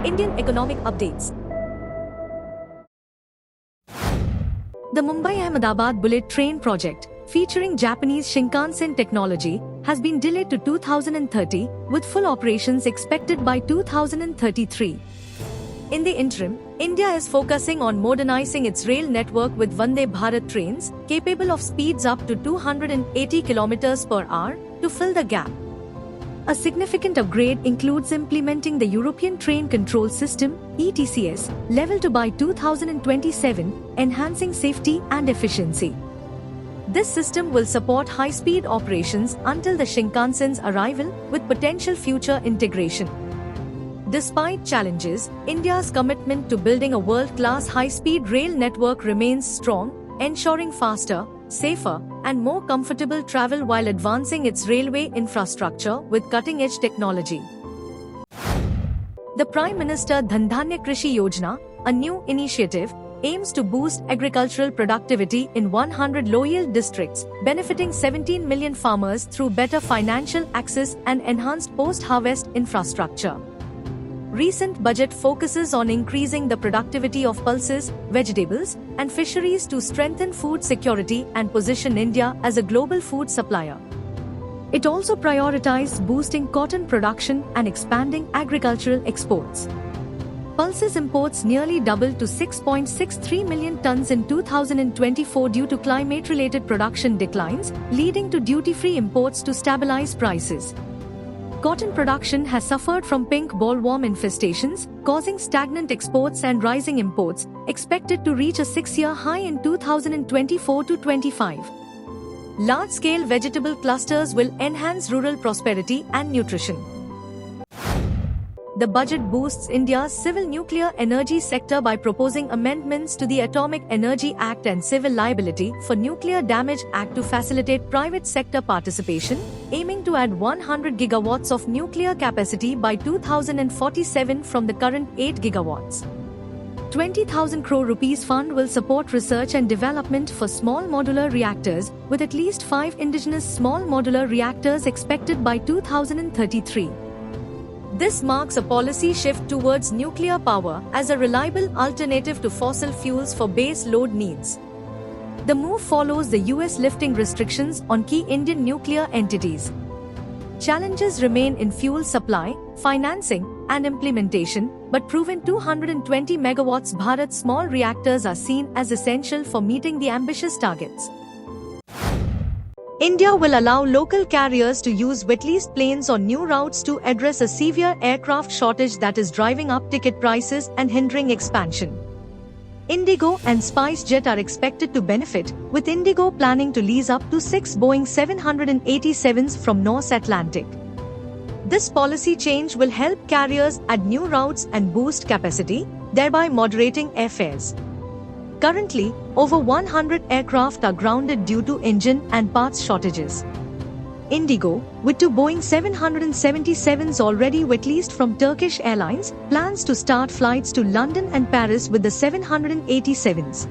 Indian economic updates. The Mumbai-Ahmedabad bullet train project, featuring Japanese Shinkansen technology, has been delayed to 2030, with full operations expected by 2033. In the interim, India is focusing on modernizing its rail network with Vande Bharat trains, capable of speeds up to 280 km per hour, to fill the gap. A significant upgrade includes implementing the European Train Control System (ETCS) Level 2 by 2027, enhancing safety and efficiency. This system will support high-speed operations until the Shinkansen's arrival, with potential future integration. Despite challenges, India's commitment to building a world-class high-speed rail network remains strong, ensuring faster, safer, and more comfortable travel while advancing its railway infrastructure with cutting-edge technology. The Prime Minister Dhan Dhanya Krishi Yojana, a new initiative, aims to boost agricultural productivity in 100 low-yield districts, benefiting 17 million farmers through better financial access and enhanced post-harvest infrastructure. Recent budget focuses on increasing the productivity of pulses, vegetables, and fisheries to strengthen food security and position India as a global food supplier. It also prioritized boosting cotton production and expanding agricultural exports. Pulses imports nearly doubled to 6.63 million tons in 2024 due to climate-related production declines, leading to duty-free imports to stabilize prices. Cotton production has suffered from pink bollworm infestations, causing stagnant exports and rising imports, expected to reach a 6-year high in 2024-25. Large-scale vegetable clusters will enhance rural prosperity and nutrition. The budget boosts India's civil nuclear energy sector by proposing amendments to the Atomic Energy Act and Civil Liability for Nuclear Damage Act to facilitate private sector participation, aiming to add 100 gigawatts of nuclear capacity by 2047 from the current 8 gigawatts. 20,000 crore rupees fund will support research and development for small modular reactors, with at least 5 indigenous small modular reactors expected by 2033. This marks a policy shift towards nuclear power as a reliable alternative to fossil fuels for base load needs. The move follows the US lifting restrictions on key Indian nuclear entities. Challenges remain in fuel supply, financing, and implementation, but proven 220 megawatts Bharat small reactors are seen as essential for meeting the ambitious targets. India will allow local carriers to use wet-leased planes on new routes to address a severe aircraft shortage that is driving up ticket prices and hindering expansion. Indigo and SpiceJet are expected to benefit, with Indigo planning to lease up to 6 Boeing 787s from North Atlantic. This policy change will help carriers add new routes and boost capacity, thereby moderating airfares. Currently, over 100 aircraft are grounded due to engine and parts shortages. Indigo, with 2 Boeing 777s already wet-leased from Turkish Airlines, plans to start flights to London and Paris with the 787s.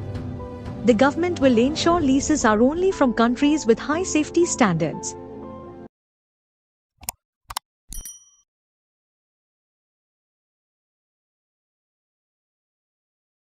The government will ensure leases are only from countries with high safety standards.